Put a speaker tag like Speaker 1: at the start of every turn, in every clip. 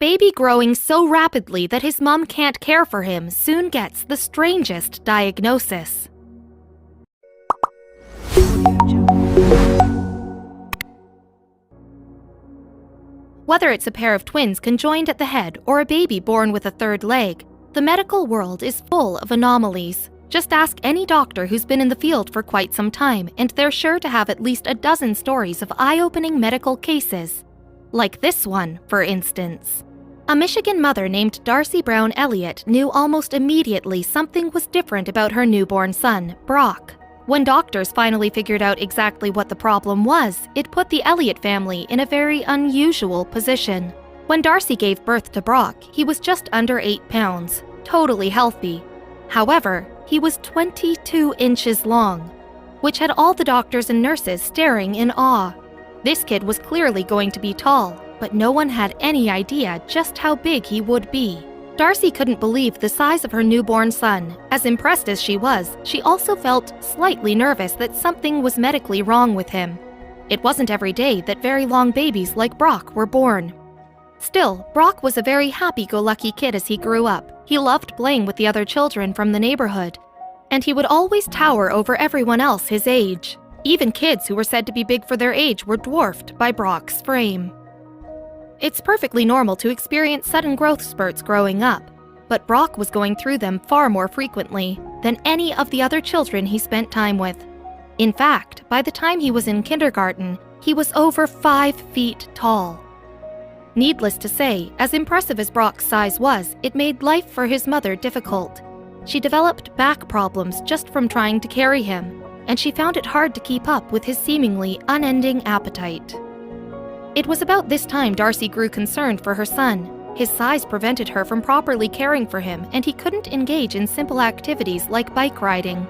Speaker 1: Baby growing so rapidly that his mom can't care for him soon gets the strangest diagnosis. Whether it's a pair of twins conjoined at the head or a baby born with a third leg, the medical world is full of anomalies. Just ask any doctor who's been in the field for quite some time, and they're sure to have at least a dozen stories of eye-opening medical cases. Like this one, for instance. A Michigan mother named Darcy Brown Elliott knew almost immediately something was different about her newborn son, Brock. When doctors finally figured out exactly what the problem was, it put the Elliott family in a very unusual position. When Darcy gave birth to Brock, he was just under 8 pounds, totally healthy. However, he was 22 inches long, which had all the doctors and nurses staring in awe. This kid was clearly going to be tall, but no one had any idea just how big he would be. Darcy couldn't believe the size of her newborn son. As impressed as she was, she also felt slightly nervous that something was medically wrong with him. It wasn't every day that very long babies like Brock were born. Still, Brock was a very happy-go-lucky kid as he grew up. He loved playing with the other children from the neighborhood, and he would always tower over everyone else his age. Even kids who were said to be big for their age were dwarfed by Brock's frame. It's perfectly normal to experience sudden growth spurts growing up, but Brock was going through them far more frequently than any of the other children he spent time with. In fact, by the time he was in kindergarten, he was over 5 feet tall. Needless to say, as impressive as Brock's size was, it made life for his mother difficult. She developed back problems just from trying to carry him, and she found it hard to keep up with his seemingly unending appetite. It was about this time Darcy grew concerned for her son. His size prevented her from properly caring for him, and he couldn't engage in simple activities like bike riding.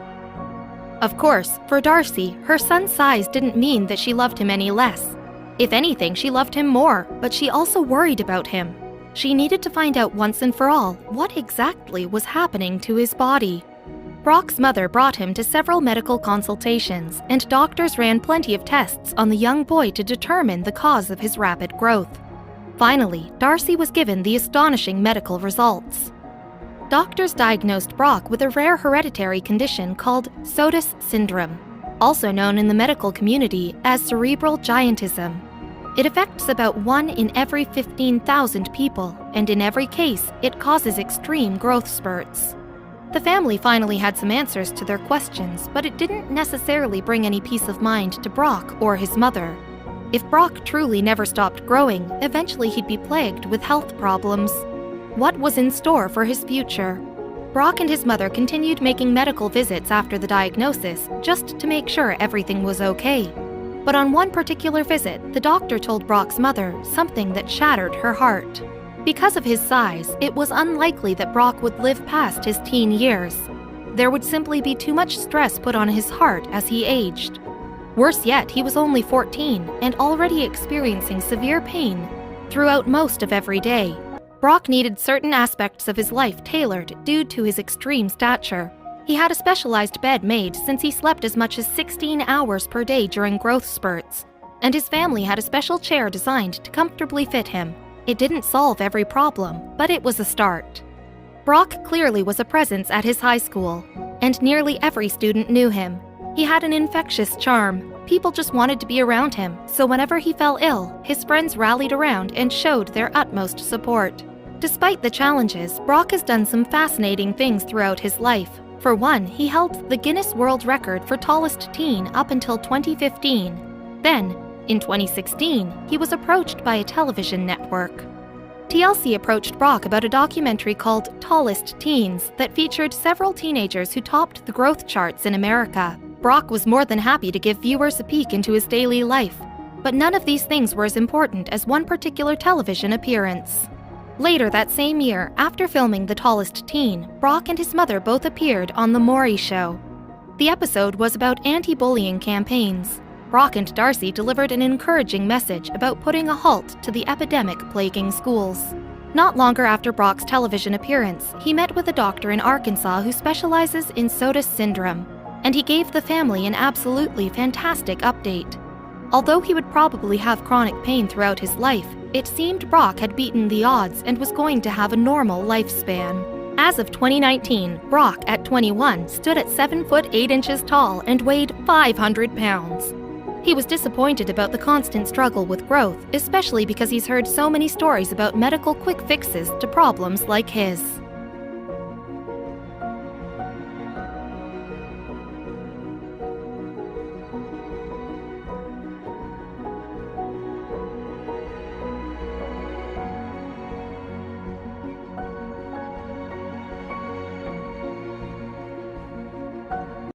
Speaker 1: Of course, for Darcy, her son's size didn't mean that she loved him any less. If anything, she loved him more, but she also worried about him. She needed to find out once and for all what exactly was happening to his body. Brock's mother brought him to several medical consultations, and doctors ran plenty of tests on the young boy to determine the cause of his rapid growth. Finally, Darcy was given the astonishing medical results. Doctors diagnosed Brock with a rare hereditary condition called Sotos syndrome, also known in the medical community as cerebral giantism. It affects about 1 in every 15,000 people, and in every case, it causes extreme growth spurts. The family finally had some answers to their questions, but it didn't necessarily bring any peace of mind to Brock or his mother. If Brock truly never stopped growing, eventually he'd be plagued with health problems. What was in store for his future? Brock and his mother continued making medical visits after the diagnosis, just to make sure everything was okay. But on one particular visit, the doctor told Brock's mother something that shattered her heart. Because of his size, it was unlikely that Brock would live past his teen years. There would simply be too much stress put on his heart as he aged. Worse yet, he was only 14 and already experiencing severe pain throughout most of every day. Brock needed certain aspects of his life tailored due to his extreme stature. He had a specialized bed made since he slept as much as 16 hours per day during growth spurts, and his family had a special chair designed to comfortably fit him. It didn't solve every problem, but it was a start. Brock clearly was a presence at his high school, and nearly every student knew him. He had an infectious charm. People just wanted to be around him, so whenever he fell ill, his friends rallied around and showed their utmost support. Despite the challenges, Brock has done some fascinating things throughout his life. For one, he held the Guinness World Record for tallest teen up until 2015. Then, in 2016, he was approached by a television network. TLC approached Brock about a documentary called Tallest Teens that featured several teenagers who topped the growth charts in America. Brock was more than happy to give viewers a peek into his daily life, but none of these things were as important as one particular television appearance. Later that same year, after filming The Tallest Teen, Brock and his mother both appeared on The Maury Show. The episode was about anti-bullying campaigns. Brock and Darcy delivered an encouraging message about putting a halt to the epidemic plaguing schools. Not longer after Brock's television appearance, he met with a doctor in Arkansas who specializes in Sotos syndrome, and he gave the family an absolutely fantastic update. Although he would probably have chronic pain throughout his life, It seemed Brock had beaten the odds and was going to have a normal lifespan. As of 2019, Brock, at 21, stood at 7 foot 8 inches tall and weighed 500 pounds. He was disappointed about the constant struggle with growth, especially because he's heard so many stories about medical quick fixes to problems like his.